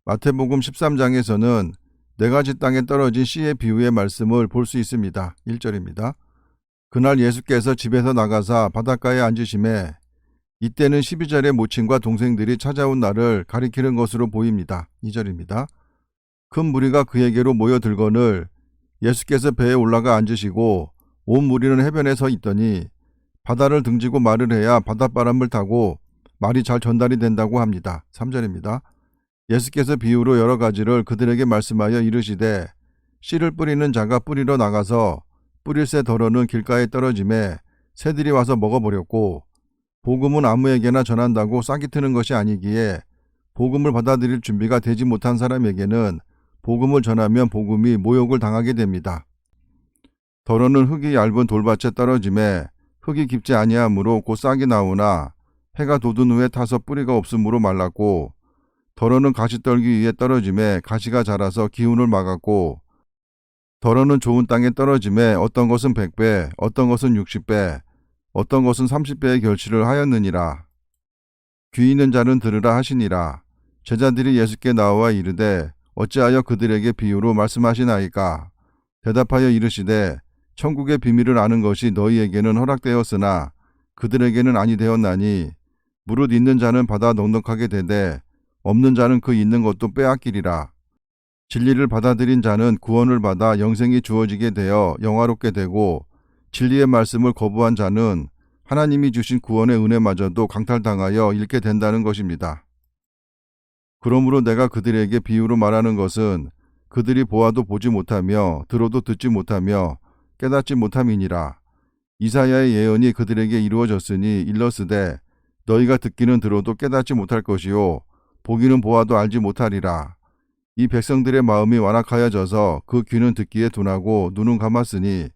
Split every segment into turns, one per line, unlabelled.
마태복음 13장에서는 네 가지 땅에 떨어진 씨의 비유의 말씀을 볼 수 있습니다. 1절입니다. 그날 예수께서 집에서 나가사 바닷가에 앉으심에 이때는 12절의 모친과 동생들이 찾아온 날을 가리키는 것으로 보입니다. 2절입니다. 큰 무리가 그에게로 모여들거늘 예수께서 배에 올라가 앉으시고 온 무리는 해변에 서 있더니 바다를 등지고 말을 해야 바닷바람을 타고 말이 잘 전달이 된다고 합니다. 3절입니다. 예수께서 비유로 여러 가지를 그들에게 말씀하여 이르시되 씨를 뿌리는 자가 뿌리러 나가서 뿌릴새 덜어는 길가에 떨어짐에 새들이 와서 먹어버렸고 복음은 아무에게나 전한다고 싹이 트는 것이 아니기에 복음을 받아들일 준비가 되지 못한 사람에게는 복음을 전하면 복음이 모욕을 당하게 됩니다. 덜어는 흙이 얇은 돌밭에 떨어짐에 흙이 깊지 아니하므로 곧 싹이 나오나 해가 돋은 후에 타서 뿌리가 없으므로 말랐고 덜어는 가시떨기 위에 떨어짐에 가시가 자라서 기운을 막았고 덜어는 좋은 땅에 떨어짐에 어떤 것은 100배, 어떤 것은 60배, 어떤 것은 30배의 결실을 하였느니라. 귀 있는 자는 들으라 하시니라. 제자들이 예수께 나와 이르되 어찌하여 그들에게 비유로 말씀하시나이까? 대답하여 이르시되 천국의 비밀을 아는 것이 너희에게는 허락되었으나 그들에게는 아니 되었나니 무릇 있는 자는 받아 넉넉하게 되되 없는 자는 그 있는 것도 빼앗기리라. 진리를 받아들인 자는 구원을 받아 영생이 주어지게 되어 영화롭게 되고 진리의 말씀을 거부한 자는 하나님이 주신 구원의 은혜마저도 강탈당하여 잃게 된다는 것입니다. 그러므로 내가 그들에게 비유로 말하는 것은 그들이 보아도 보지 못하며 들어도 듣지 못하며 깨닫지 못함이니라. 이사야의 예언이 그들에게 이루어졌으니 일러스되 너희가 듣기는 들어도 깨닫지 못할 것이요 보기는 보아도 알지 못하리라. 이 백성들의 마음이 완악하여져서 그 귀는 듣기에 둔하고 눈은 감았으니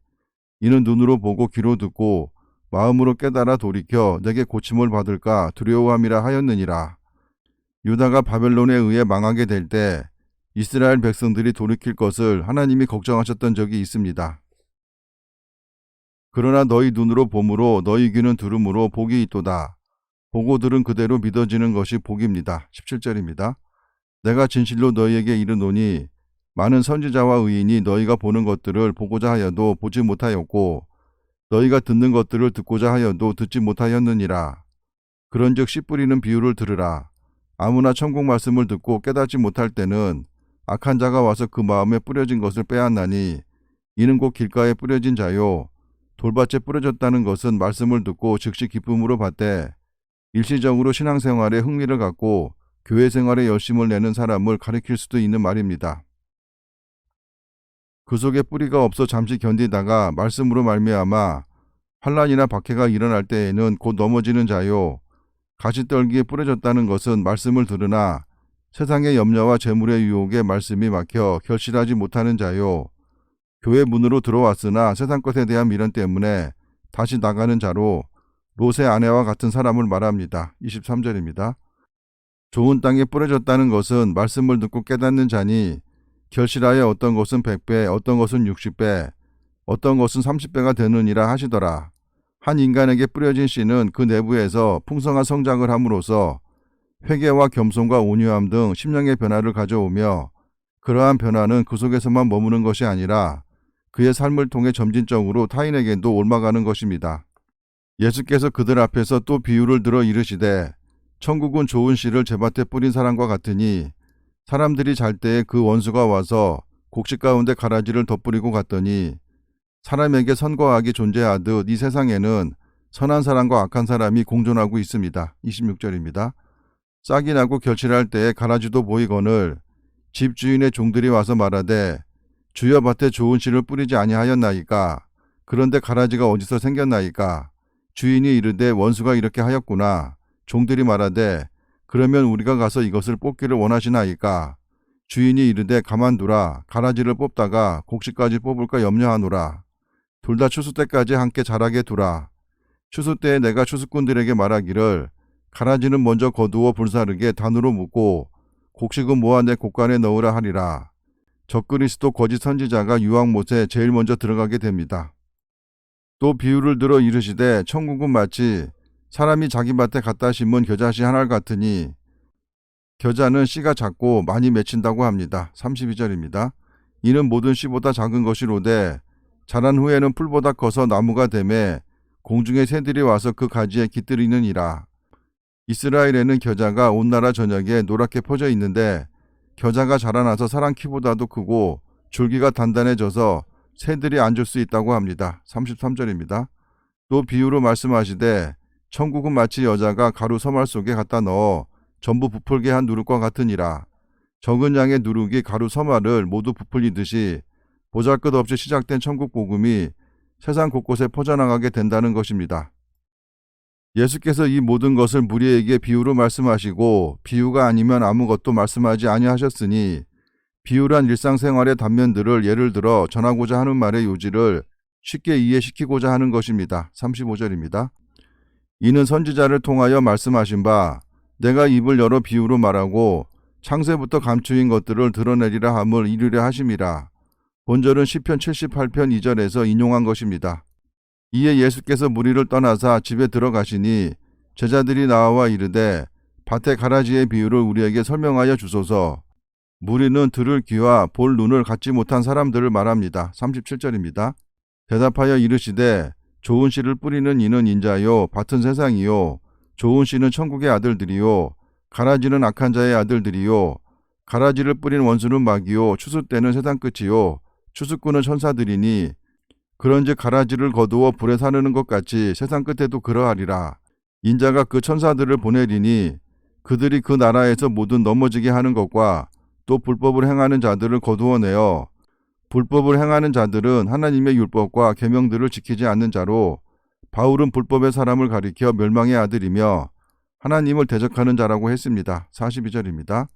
이는 눈으로 보고 귀로 듣고 마음으로 깨달아 돌이켜 내게 고침을 받을까 두려워함이라 하였느니라. 유다가 바벨론에 의해 망하게 될 때 이스라엘 백성들이 돌이킬 것을 하나님이 걱정하셨던 적이 있습니다. 그러나 너희 눈으로 봄으로 너희 귀는 들음으로 복이 있도다. 보고 들은 그대로 믿어지는 것이 복입니다. 17절입니다. 내가 진실로 너희에게 이르노니 많은 선지자와 의인이 너희가 보는 것들을 보고자 하여도 보지 못하였고 너희가 듣는 것들을 듣고자 하여도 듣지 못하였느니라. 그런즉 씨 뿌리는 비유를 들으라. 아무나 천국 말씀을 듣고 깨닫지 못할 때는 악한 자가 와서 그 마음에 뿌려진 것을 빼앗나니 이는 곧 길가에 뿌려진 자요 돌밭에 뿌려졌다는 것은 말씀을 듣고 즉시 기쁨으로 받되 일시적으로 신앙생활에 흥미를 갖고 교회 생활에 열심을 내는 사람을 가리킬 수도 있는 말입니다. 그 속에 뿌리가 없어 잠시 견디다가 말씀으로 말미암아 환난이나 박해가 일어날 때에는 곧 넘어지는 자요 가시떨기에 뿌려졌다는 것은 말씀을 들으나 세상의 염려와 재물의 유혹에 말씀이 막혀 결실하지 못하는 자요 교회 문으로 들어왔으나 세상 것에 대한 미련 때문에 다시 나가는 자로 롯의 아내와 같은 사람을 말합니다. 23절입니다. 좋은 땅에 뿌려졌다는 것은 말씀을 듣고 깨닫는 자니 결실하여 어떤 것은 100배, 어떤 것은 60배, 어떤 것은 30배가 되느니라 하시더라. 한 인간에게 뿌려진 씨는 그 내부에서 풍성한 성장을 함으로써 회개와 겸손과 온유함 등 심령의 변화를 가져오며 그러한 변화는 그 속에서만 머무는 것이 아니라 그의 삶을 통해 점진적으로 타인에게도 옮아가는 것입니다. 예수께서 그들 앞에서 또 비유를 들어 이르시되 천국은 좋은 씨를 제밭에 뿌린 사람과 같으니 사람들이 잘 때에 그 원수가 와서 곡식 가운데 가라지를 덧뿌리고 갔더니 사람에게 선과 악이 존재하듯 이 세상에는 선한 사람과 악한 사람이 공존하고 있습니다. 26절입니다. 싹이 나고 결실할 때에 가라지도 보이거늘 집주인의 종들이 와서 말하되 주여 밭에 좋은 씨를 뿌리지 아니하였나이까? 그런데 가라지가 어디서 생겼나이까? 주인이 이르되 원수가 이렇게 하였구나. 종들이 말하되 그러면 우리가 가서 이것을 뽑기를 원하시나이까? 주인이 이르되 가만두라. 가라지를 뽑다가 곡식까지 뽑을까 염려하노라. 둘 다 추수 때까지 함께 자라게 두라. 추수 때에 내가 추수꾼들에게 말하기를 가라지는 먼저 거두어 불사르게 단으로 묶고 곡식은 모아 내 곡간에 넣으라 하리라. 적그리스도 거짓 선지자가 유황못에 제일 먼저 들어가게 됩니다. 또 비유를 들어 이르시되 천국은 마치 사람이 자기 밭에 갖다 심은 겨자씨 하나 같으니 겨자는 씨가 작고 많이 맺힌다고 합니다. 32절입니다. 이는 모든 씨보다 작은 것이로되 자란 후에는 풀보다 커서 나무가 되매 공중의 새들이 와서 그 가지에 깃들이느니라. 이스라엘에는 겨자가 온 나라 전역에 노랗게 퍼져 있는데 겨자가 자라나서 사람 키보다도 크고 줄기가 단단해져서 새들이 앉을 수 있다고 합니다. 33절입니다. 또 비유로 말씀하시되 천국은 마치 여자가 가루 서말 속에 갖다 넣어 전부 부풀게 한 누룩과 같으니라. 적은 양의 누룩이 가루 서말을 모두 부풀리듯이 보잘것없이 시작된 천국 복음이 세상 곳곳에 퍼져나가게 된다는 것입니다. 예수께서 이 모든 것을 무리에게 비유로 말씀하시고 비유가 아니면 아무것도 말씀하지 아니하셨으니 비유란 일상생활의 단면들을 예를 들어 전하고자 하는 말의 요지를 쉽게 이해시키고자 하는 것입니다. 35절입니다. 이는 선지자를 통하여 말씀하신 바 내가 입을 열어 비유로 말하고 창세부터 감추인 것들을 드러내리라 함을 이루려 하심이라. 본절은 시편 78편 2절에서 인용한 것입니다. 이에 예수께서 무리를 떠나사 집에 들어가시니 제자들이 나와 이르되 밭의 가라지의 비유를 우리에게 설명하여 주소서. 무리는 들을 귀와 볼 눈을 갖지 못한 사람들을 말합니다. 37절입니다. 대답하여 이르시되 좋은 씨를 뿌리는 이는 인자요 밭은 세상이요 좋은 씨는 천국의 아들들이요 가라지는 악한 자의 아들들이요 가라지를 뿌린 원수는 마귀요 추수 때는 세상 끝이요 추수꾼은 천사들이니 그런즉 가라지를 거두어 불에 사르는 것 같이 세상 끝에도 그러하리라. 인자가 그 천사들을 보내리니 그들이 그 나라에서 모든 넘어지게 하는 것과 또 불법을 행하는 자들을 거두어내어 불법을 행하는 자들은 하나님의 율법과 계명들을 지키지 않는 자로 바울은 불법의 사람을 가리켜 멸망의 아들이며 하나님을 대적하는 자라고 했습니다. 42절입니다.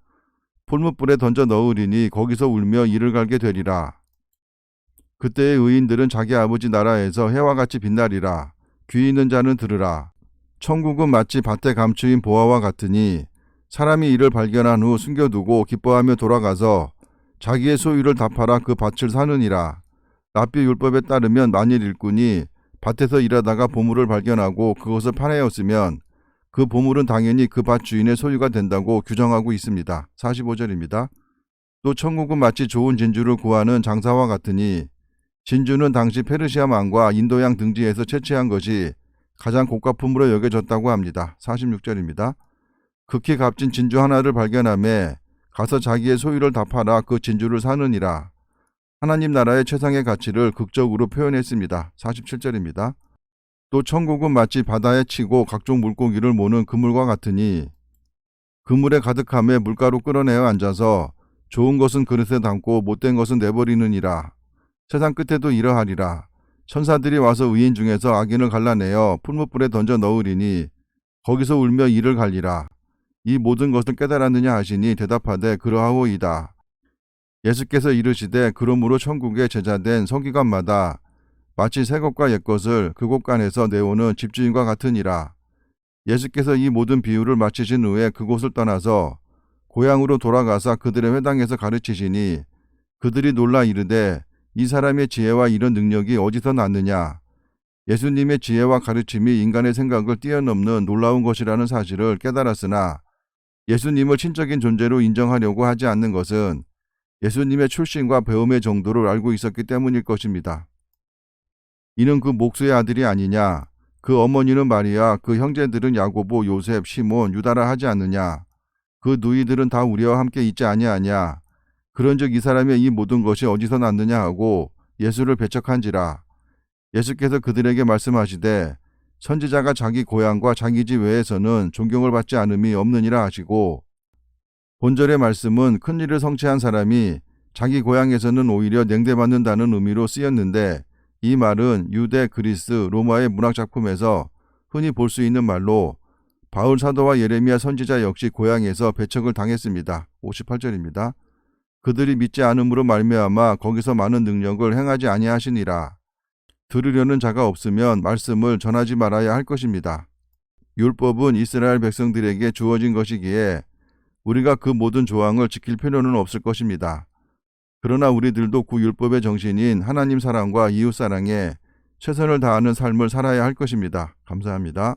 풀무불에 던져 넣으리니 거기서 울며 이를 갈게 되리라. 그때의 의인들은 자기 아버지 나라에서 해와 같이 빛나리라. 귀 있는 자는 들으라. 천국은 마치 밭에 감추인 보화와 같으니 사람이 이를 발견한 후 숨겨두고 기뻐하며 돌아가서 자기의 소유를 다 팔아 그 밭을 사느니라. 랍비 율법에 따르면 만일 일꾼이 밭에서 일하다가 보물을 발견하고 그것을 파내었으면 그 보물은 당연히 그 밭 주인의 소유가 된다고 규정하고 있습니다. 45절입니다. 또 천국은 마치 좋은 진주를 구하는 장사와 같으니 진주는 당시 페르시아 왕과 인도양 등지에서 채취한 것이 가장 고가품으로 여겨졌다고 합니다. 46절입니다. 극히 값진 진주 하나를 발견하며 가서 자기의 소유를 다 팔아 그 진주를 사느니라. 하나님 나라의 최상의 가치를 극적으로 표현했습니다. 47절입니다. 또 천국은 마치 바다에 치고 각종 물고기를 모는 그물과 같으니 그물에 가득함에 물가로 끌어내어 앉아서 좋은 것은 그릇에 담고 못된 것은 내버리느니라. 세상 끝에도 이러하리라. 천사들이 와서 의인 중에서 악인을 갈라내어 풀무불에 던져 넣으리니 거기서 울며 이를 갈리라. 이 모든 것을 깨달았느냐 하시니 대답하되 그러하오이다. 예수께서 이르시되 그러므로 천국에 제자된 서기관마다 마치 새 것과 옛 것을 그 곳간에서 내오는 집주인과 같으니라. 예수께서 이 모든 비유를 마치신 후에 그곳을 떠나서 고향으로 돌아가사 그들의 회당에서 가르치시니 그들이 놀라 이르되 이 사람의 지혜와 이런 능력이 어디서 났느냐. 예수님의 지혜와 가르침이 인간의 생각을 뛰어넘는 놀라운 것이라는 사실을 깨달았으나 예수님을 신적인 존재로 인정하려고 하지 않는 것은 예수님의 출신과 배움의 정도를 알고 있었기 때문일 것입니다. 이는 그 목수의 아들이 아니냐. 그 어머니는 마리아, 그 형제들은 야고보, 요셉, 시몬, 유다라 하지 않느냐. 그 누이들은 다 우리와 함께 있지 아니하냐. 그런즉 이 사람의 이 모든 것이 어디서 났느냐 하고 예수를 배척한지라. 예수께서 그들에게 말씀하시되 선지자가 자기 고향과 자기 집 외에서는 존경을 받지 않음이 없느니라 하시고 본절의 말씀은 큰 일을 성취한 사람이 자기 고향에서는 오히려 냉대받는다는 의미로 쓰였는데 이 말은 유대, 그리스, 로마의 문학작품에서 흔히 볼 수 있는 말로 바울 사도와 예레미야 선지자 역시 고향에서 배척을 당했습니다. 58절입니다. 그들이 믿지 않음으로 말미암아 거기서 많은 능력을 행하지 아니하시니라. 들으려는 자가 없으면 말씀을 전하지 말아야 할 것입니다. 율법은 이스라엘 백성들에게 주어진 것이기에 우리가 그 모든 조항을 지킬 필요는 없을 것입니다. 그러나 우리들도 그 율법의 정신인 하나님 사랑과 이웃 사랑에 최선을 다하는 삶을 살아야 할 것입니다. 감사합니다.